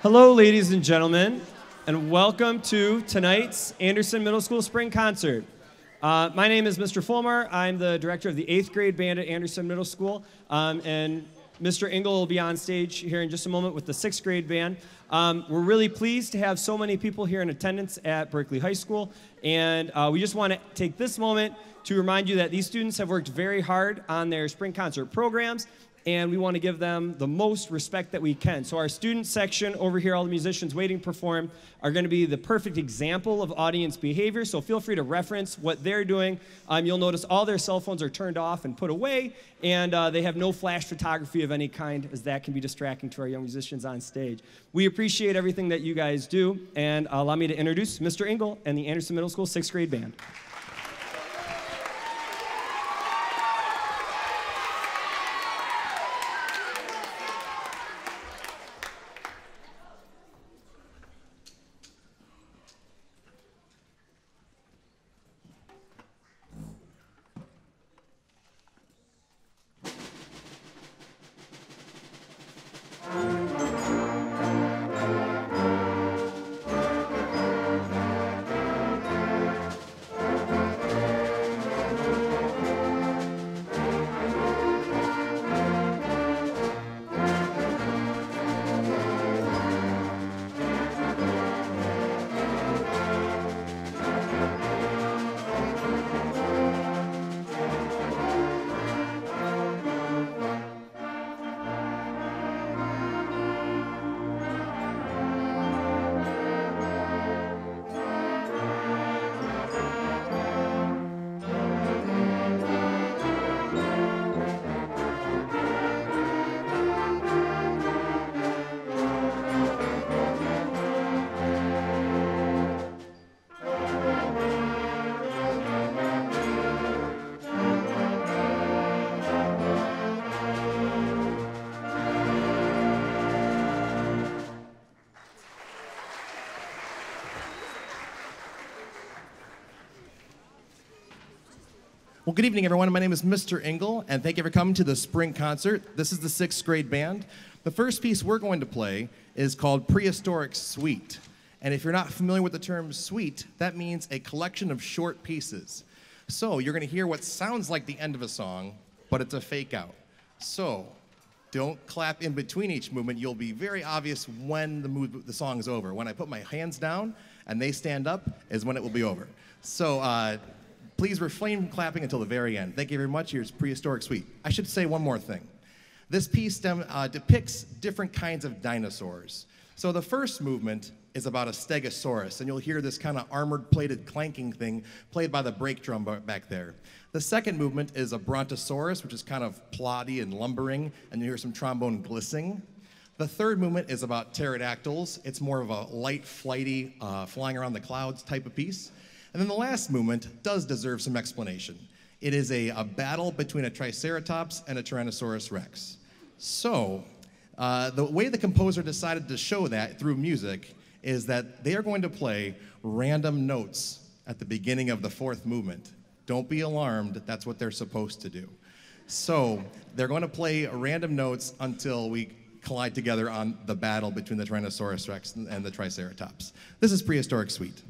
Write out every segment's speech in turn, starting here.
Hello, ladies and gentlemen, and welcome to tonight's Anderson Middle School Spring Concert. My name is Mr. Fulmer. I'm the director of the 8th grade band at Anderson Middle School, and Mr. Engle will be on stage here in just a moment with the 6th grade band. We're really pleased to have so many people here in attendance at Berkley High School, and we just want to take this moment to remind you that these students have worked very hard on their spring concert programs, and we want to give them the most respect that we can. So our student section over here, all the musicians waiting to perform, are going to be the perfect example of audience behavior, so feel free to reference what they're doing. You'll notice all their cell phones are turned off and put away, and they have no flash photography of any kind, as that can be distracting to our young musicians on stage. We appreciate everything that you guys do, and allow me to introduce Mr. Engle and the Anderson Middle School 6th grade band. Well, good evening, everyone. My name is Mr. Engle, and thank you for coming to the spring concert. This is the 6th grade band. The first piece we're going to play is called Prehistoric Suite. And if you're not familiar with the term suite, that means a collection of short pieces. So you're going to hear what sounds like the end of a song, but it's a fake out. So don't clap in between each movement. You'll be very obvious when the song is over. When I put my hands down and they stand up is when it will be over. So please refrain from clapping until the very end. Thank you very much. Here's Prehistoric Suite. I should say one more thing. This piece depicts different kinds of dinosaurs. So the first movement is about a stegosaurus, and you'll hear this kind of armored plated clanking thing played by the brake drum back there. The second movement is a brontosaurus, which is kind of ploddy and lumbering, and you hear some trombone glissing. The third movement is about pterodactyls. It's more of a light, flighty, flying around the clouds type of piece. And then the last movement does deserve some explanation. It is a battle between a Triceratops and a Tyrannosaurus Rex. So, the way the composer decided to show that through music is that they are going to play random notes at the beginning of the fourth movement. Don't be alarmed, that's what they're supposed to do. So, they're going to play random notes until we collide together on the battle between the Tyrannosaurus Rex and the Triceratops. This is Prehistoric Suite.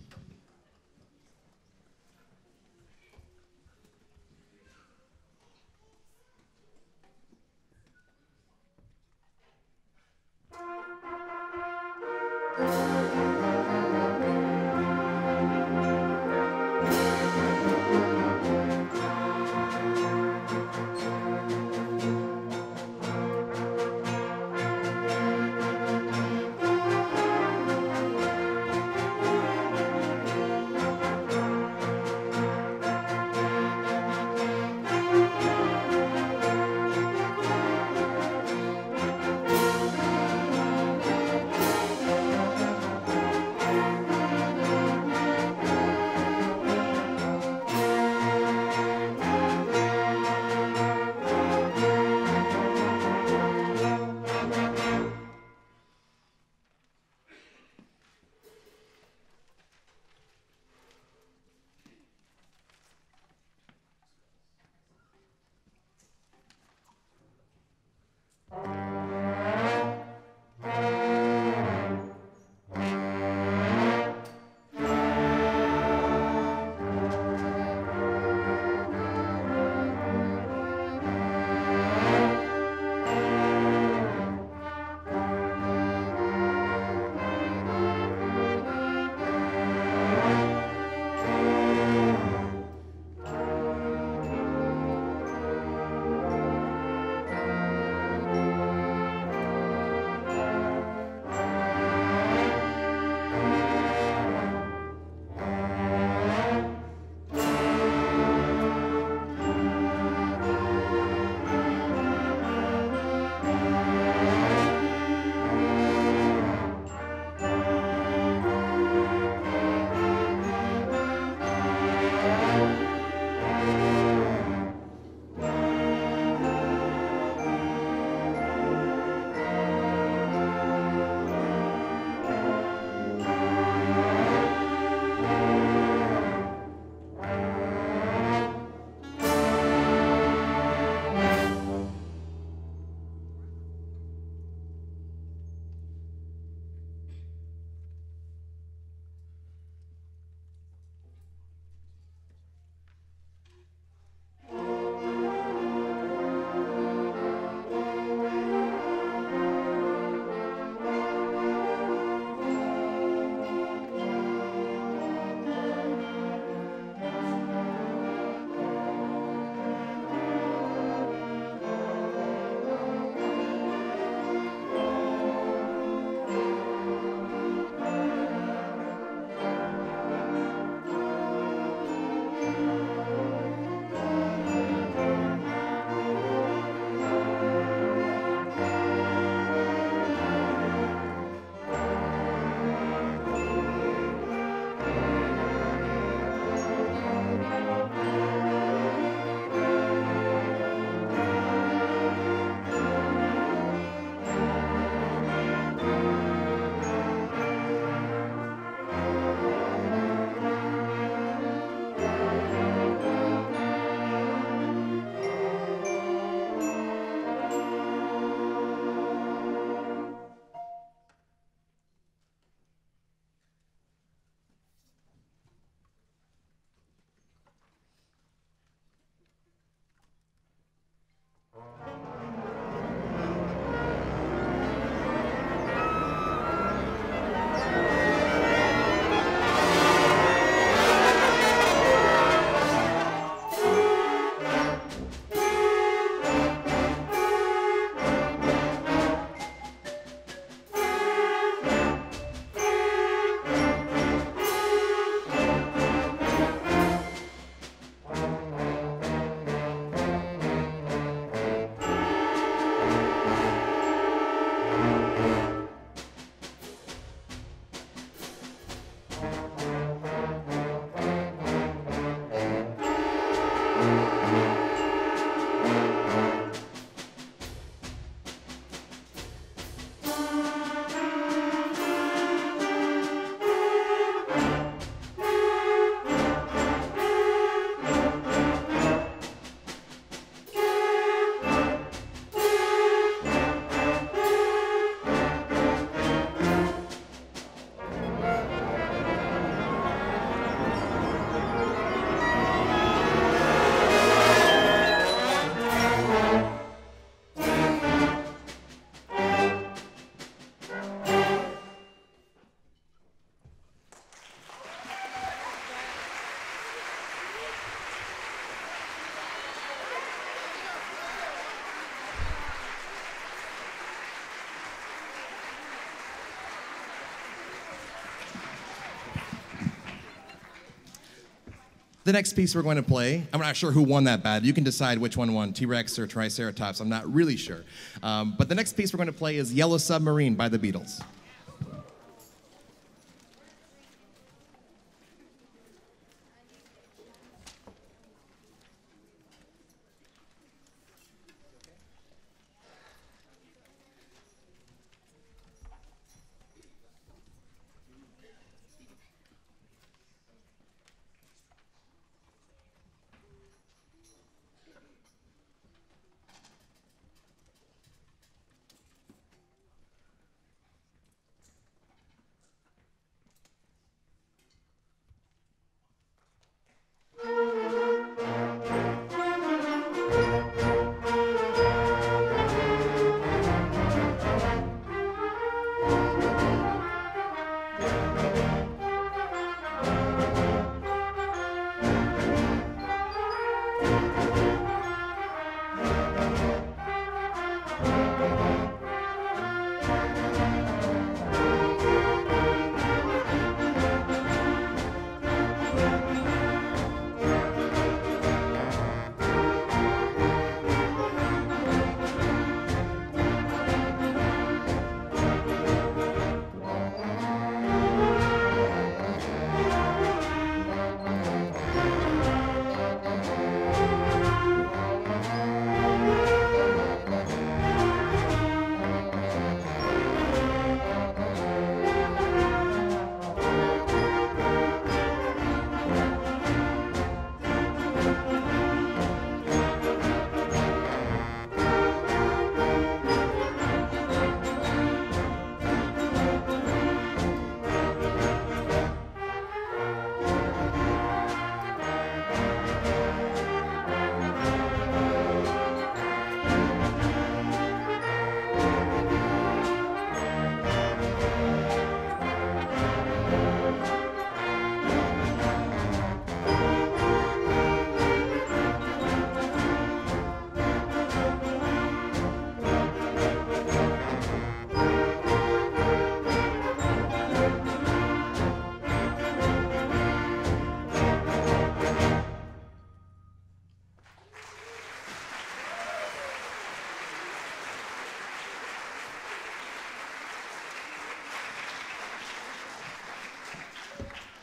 The next piece we're going to play, I'm not sure who won that battle. You can decide which one won, T-Rex or Triceratops. I'm not really sure. But the next piece we're going to play is Yellow Submarine by the Beatles.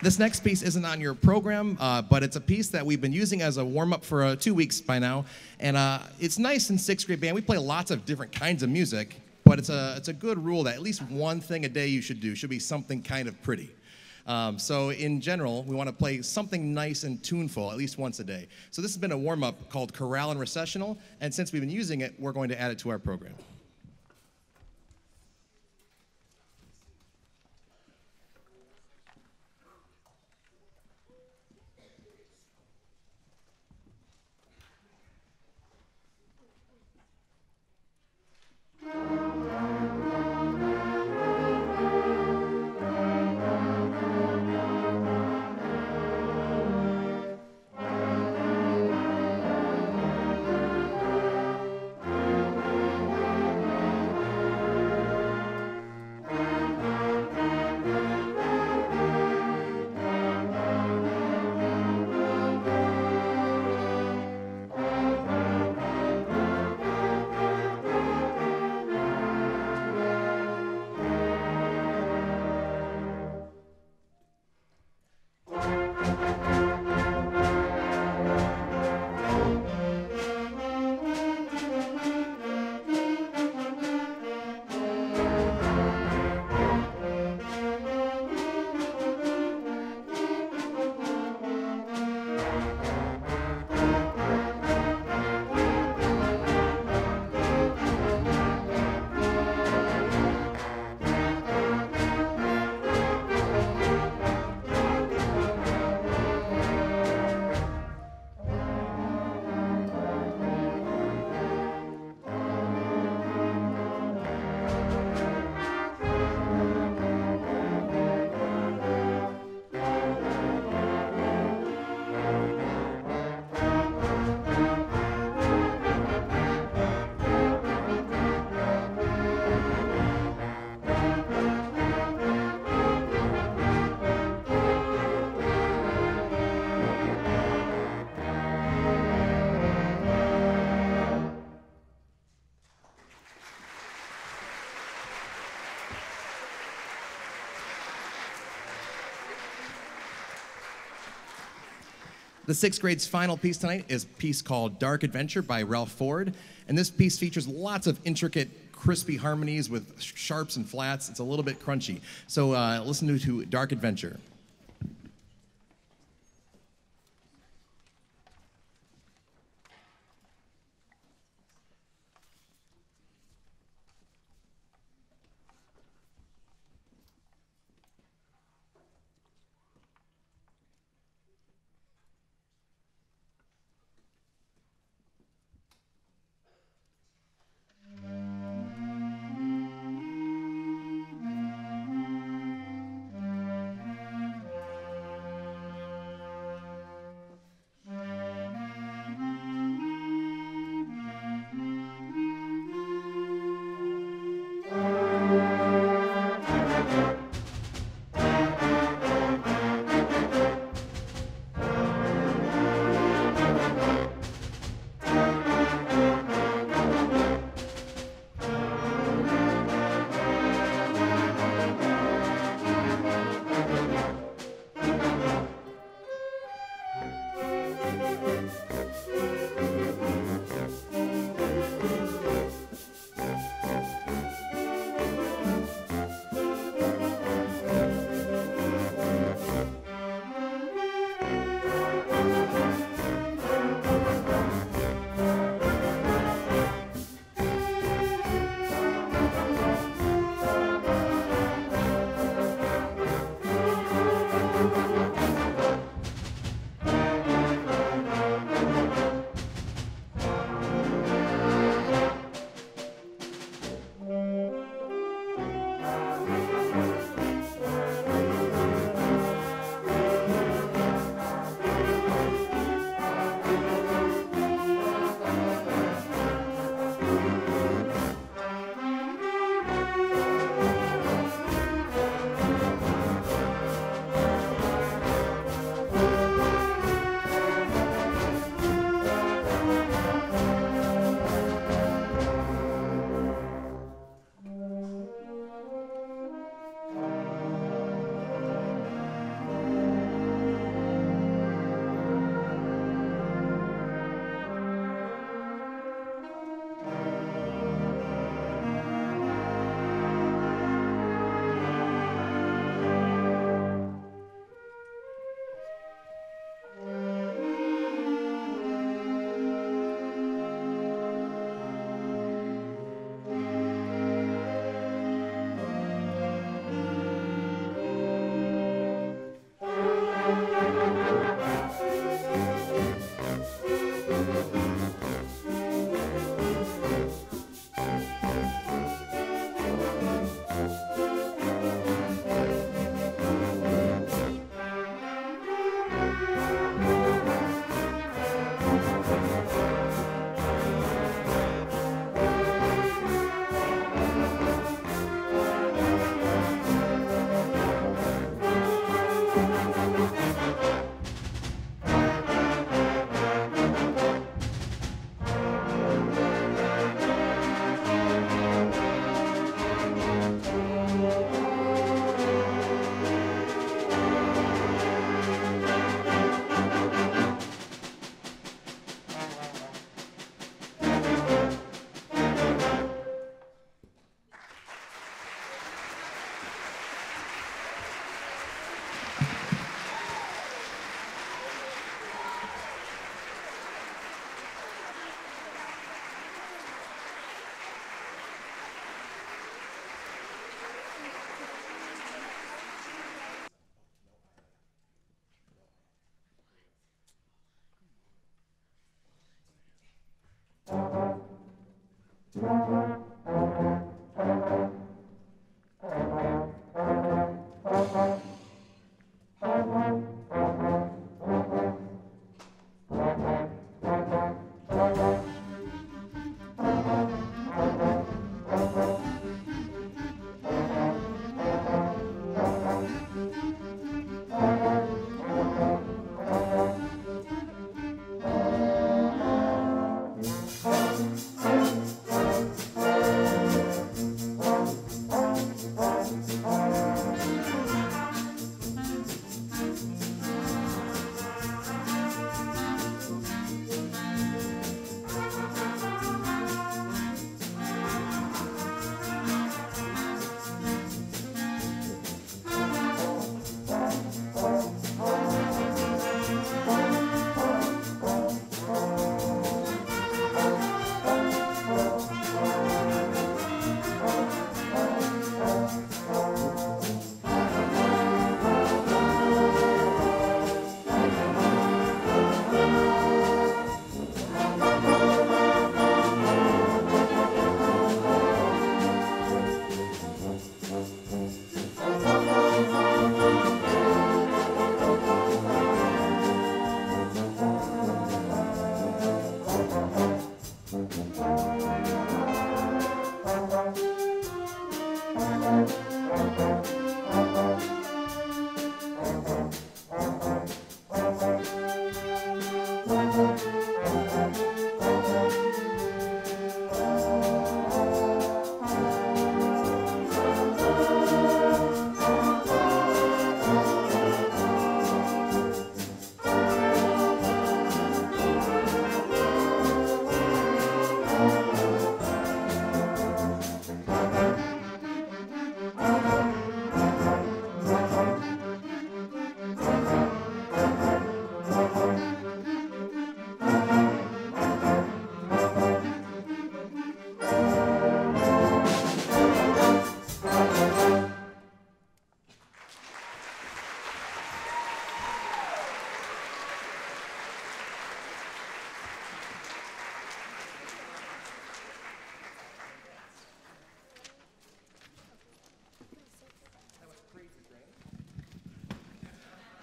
This next piece isn't on your program, but it's a piece that we've been using as a warm-up for 2 weeks by now. And it's nice in sixth grade band. We play lots of different kinds of music, but it's a good rule that at least one thing a day you should do should be something kind of pretty. So in general, we want to play something nice and tuneful at least once a day. So this has been a warm-up called Chorale and Recessional, and since we've been using it, we're going to add it to our program. The sixth grade's final piece tonight is a piece called Dark Adventure by Ralph Ford. And this piece features lots of intricate, crispy harmonies with sharps and flats. It's a little bit crunchy. So listen to Dark Adventure.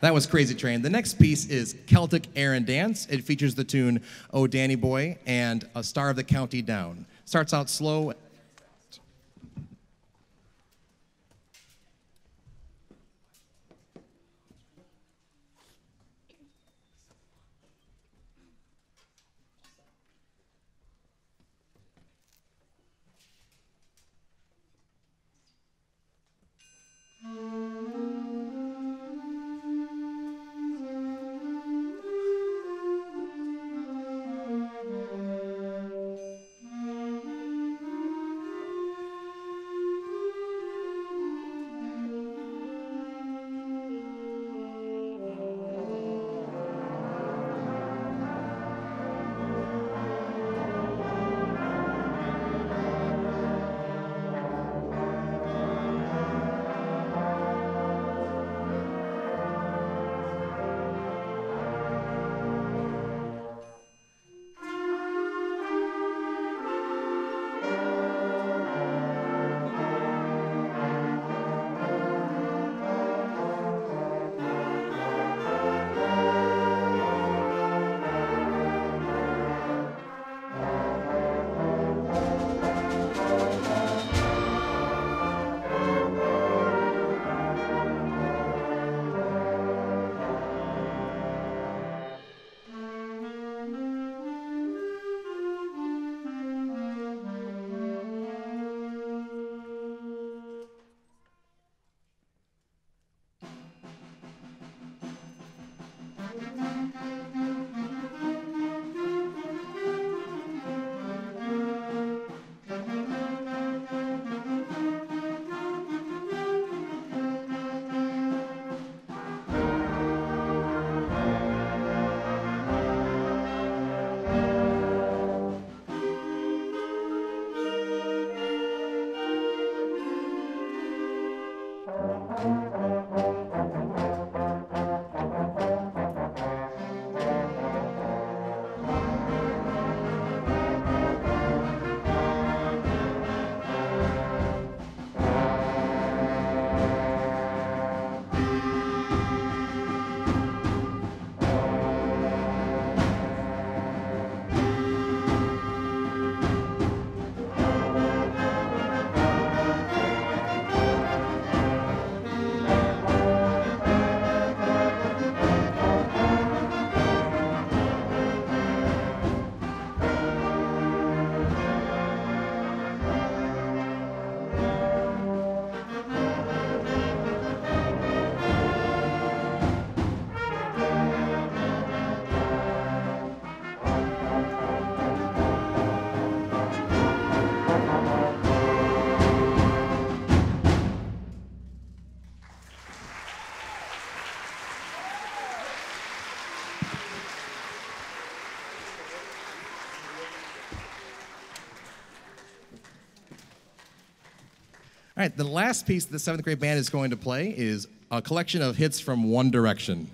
That was Crazy Train. The next piece is Celtic Air and Dance. It features the tune Oh Danny Boy and A Star of the County Down. Starts out slow. All right, the last piece the 7th grade band is going to play is a collection of hits from One Direction.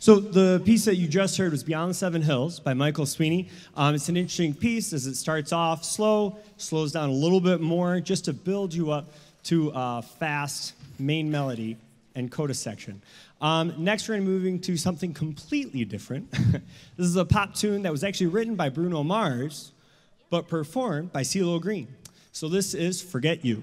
So the piece that you just heard was Beyond the Seven Hills by Michael Sweeney. It's an interesting piece as it starts off slow, slows down a little bit more just to build you up to a fast main melody and coda section. Next, we're moving to something completely different. This is a pop tune that was actually written by Bruno Mars, but performed by CeeLo Green. So this is Forget You.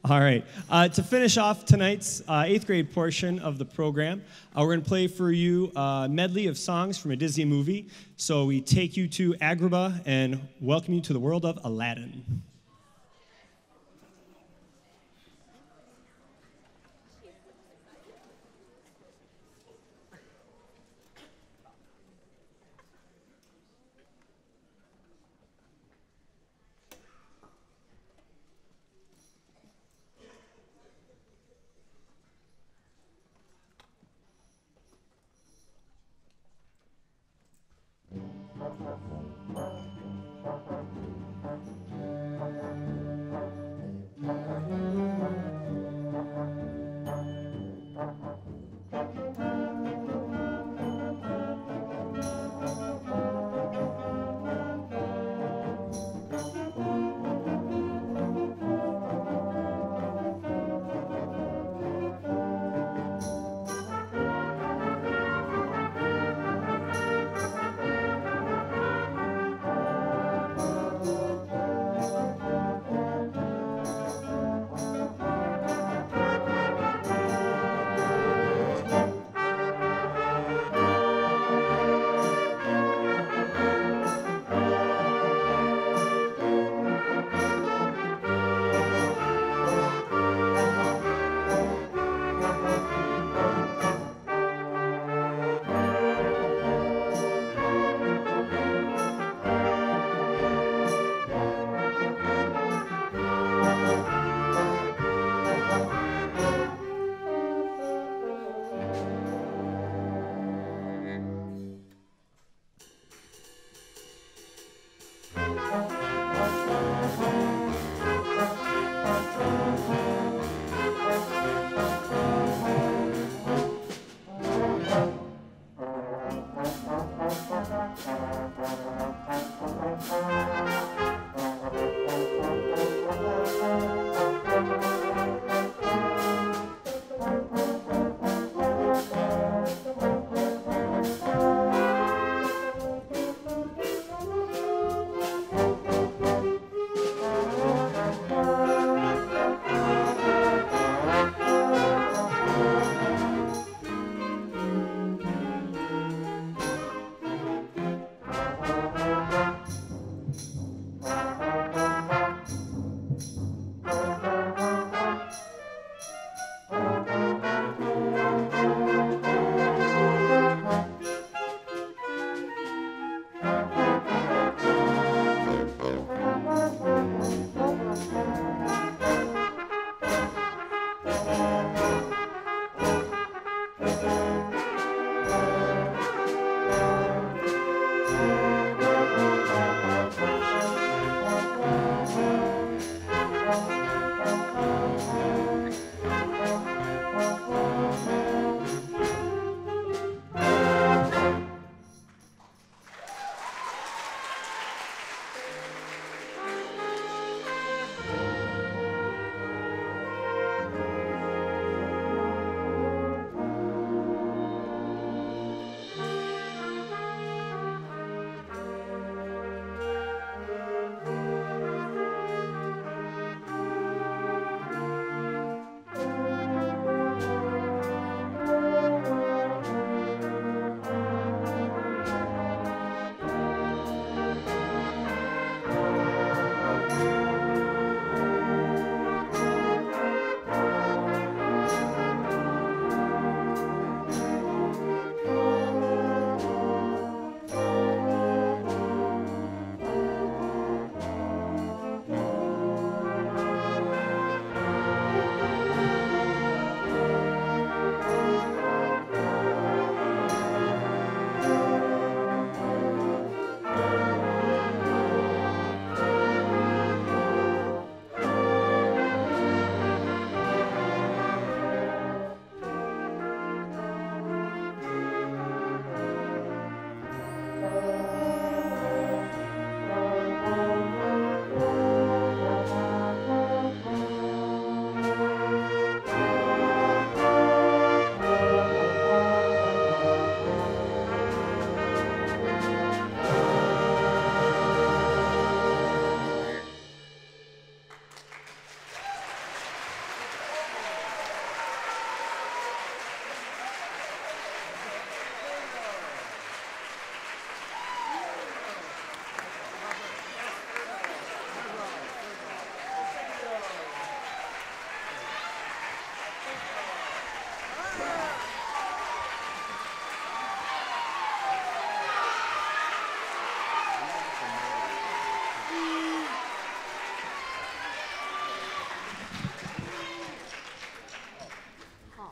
All right. To finish off tonight's 8th grade portion of the program, we're going to play for you a medley of songs from a Disney movie. So we take you to Agrabah and welcome you to the world of Aladdin.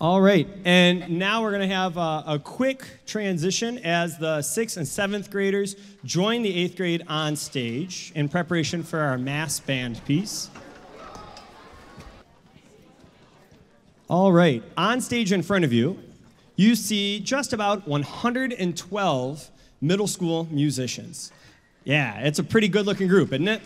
All right, and now we're going to have a quick transition as the 6th and 7th graders join the 8th grade on stage in preparation for our mass band piece. All right, on stage in front of you, you see just about 112 middle school musicians. Yeah, it's a pretty good-looking group, isn't it?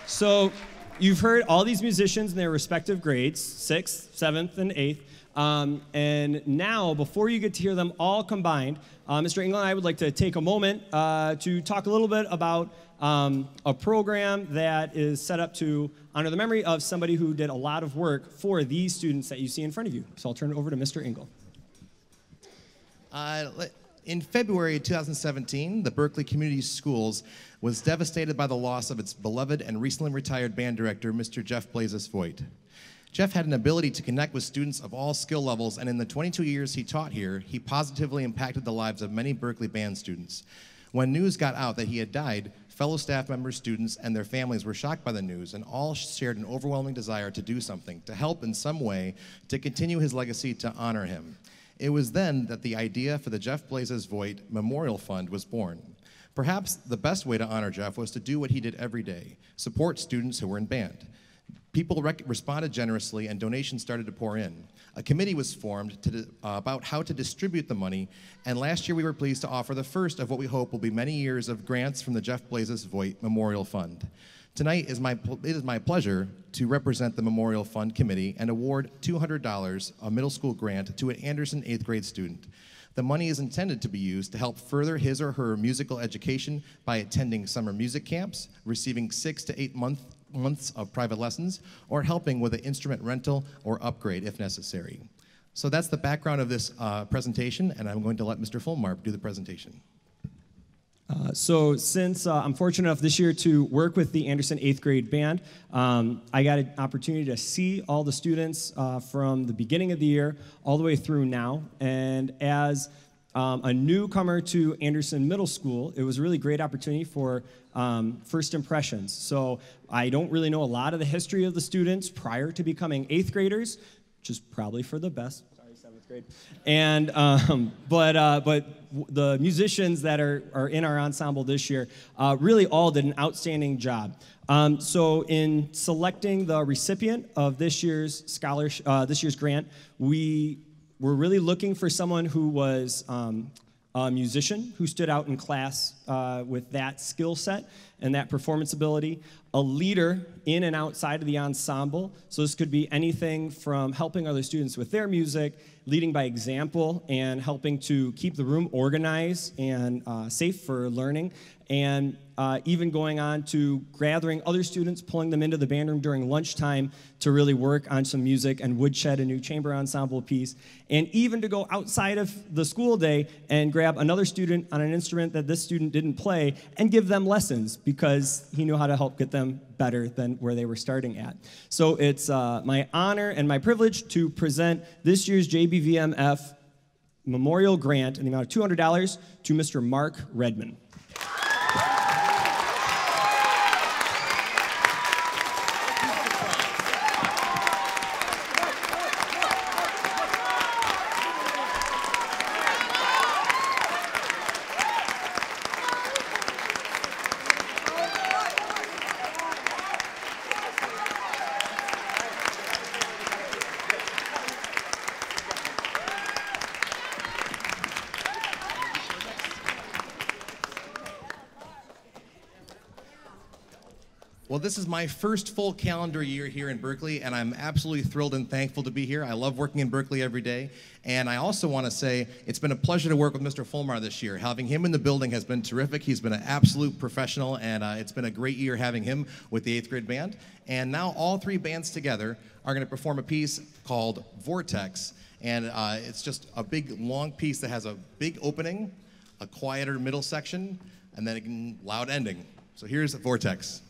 So you've heard all these musicians in their respective grades, 6th, 7th, and 8th. And now, before you get to hear them all combined, Mr. Engle and I would like to take a moment to talk a little bit about a program that is set up to honor the memory of somebody who did a lot of work for these students that you see in front of you. So I'll turn it over to Mr. Engle. In February 2017, the Berkley Community Schools was devastated by the loss of its beloved and recently retired band director, Mr. Jeff Blazes Voigt. Jeff had an ability to connect with students of all skill levels, and in the 22 years he taught here, he positively impacted the lives of many Berkley band students. When news got out that he had died, fellow staff members, students, and their families were shocked by the news, and all shared an overwhelming desire to do something, to help in some way, to continue his legacy, to honor him. It was then that the idea for the Jeff Blazes Voigt Memorial Fund was born. Perhaps the best way to honor Jeff was to do what he did every day, support students who were in band. People responded generously and donations started to pour in. A committee was formed about how to distribute the money, and last year we were pleased to offer the first of what we hope will be many years of grants from the Jeff Blazes Voigt Memorial Fund. Tonight, it is my pleasure to represent the Memorial Fund Committee and award $200, a middle school grant, to an Anderson 8th grade student. The money is intended to be used to help further his or her musical education by attending summer music camps, receiving 6 to 8 months of private lessons, or helping with an instrument rental or upgrade if necessary. So that's the background of this presentation, and I'm going to let Mr. Fulmar do the presentation. So since I'm fortunate enough this year to work with the Anderson 8th grade band, I got an opportunity to see all the students from the beginning of the year all the way through now. And as a newcomer to Anderson Middle School, it was a really great opportunity for first impressions. So I don't really know a lot of the history of the students prior to becoming 8th graders, which is probably for the best. Grade. And but the musicians that are in our ensemble this year really all did an outstanding job. So in selecting the recipient of this year's grant, we were really looking for someone who was a musician who stood out in class with that skill set and that performance ability, a leader in and outside of the ensemble. So this could be anything from helping other students with their music, leading by example, and helping to keep the room organized and safe for learning, and even going on to gathering other students, pulling them into the band room during lunchtime to really work on some music and woodshed a new chamber ensemble piece, and even to go outside of the school day and grab another student on an instrument that this student didn't play and give them lessons because he knew how to help get them better than where they were starting at. So it's my honor and my privilege to present this year's JBVMF Memorial Grant in the amount of $200 to Mr. Mark Redman. Well, this is my first full calendar year here in Berkeley, and I'm absolutely thrilled and thankful to be here. I love working in Berkeley every day, and I also want to say it's been a pleasure to work with Mr. Fulmar this year. Having him in the building has been terrific. He's been an absolute professional, and it's been a great year having him with the 8th grade band. And now all three bands together are going to perform a piece called Vortex, and it's just a big, long piece that has a big opening, a quieter middle section, and then a loud ending. So here's Vortex.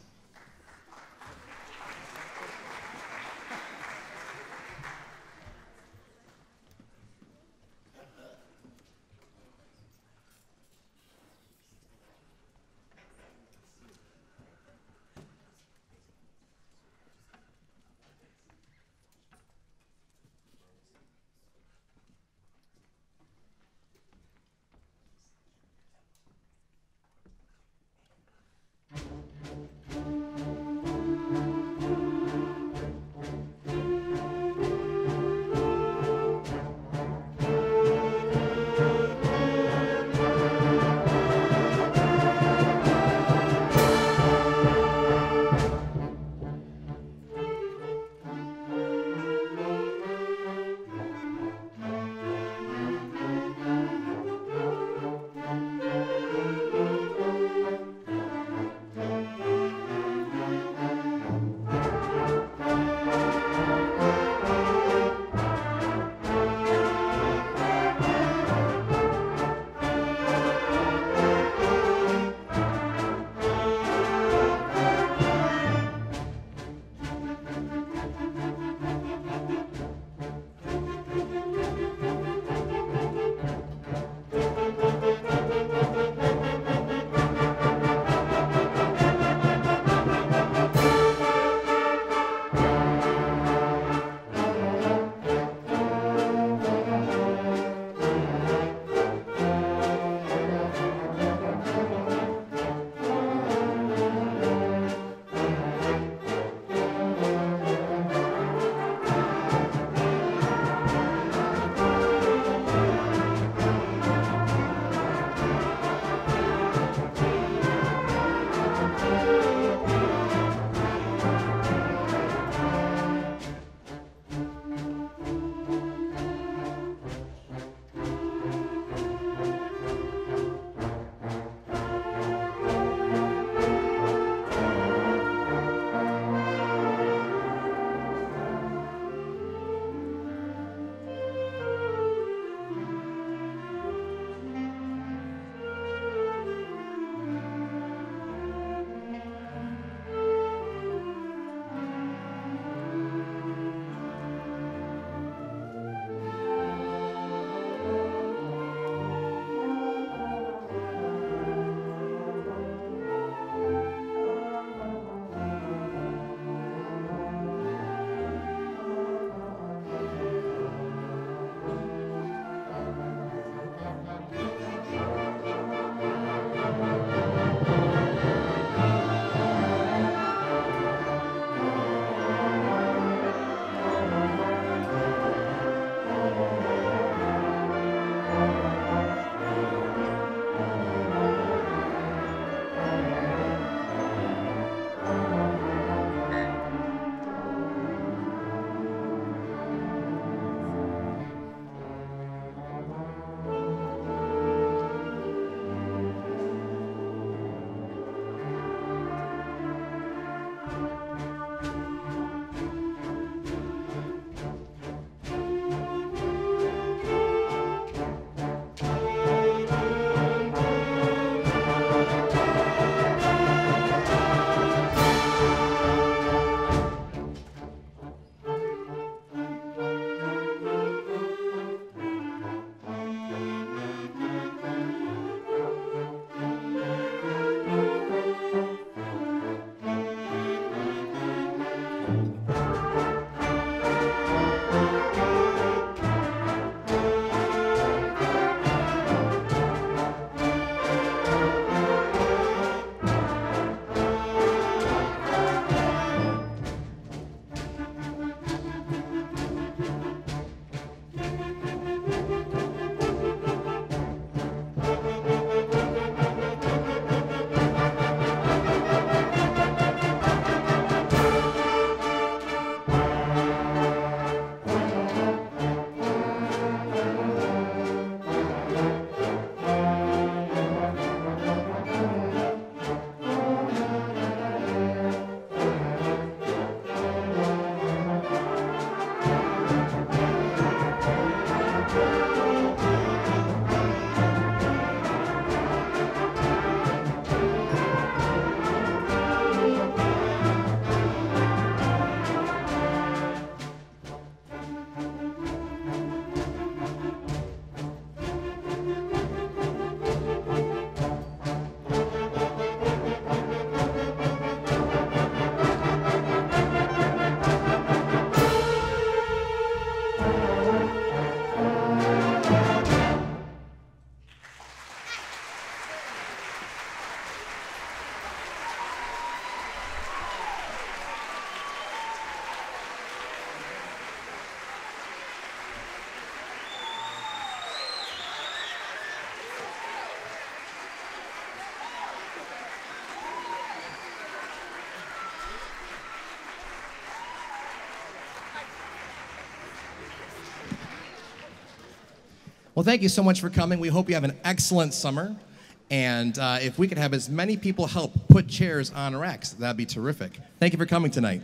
Well, thank you so much for coming. We hope you have an excellent summer. And if we could have as many people help put chairs on racks, that'd be terrific. Thank you for coming tonight.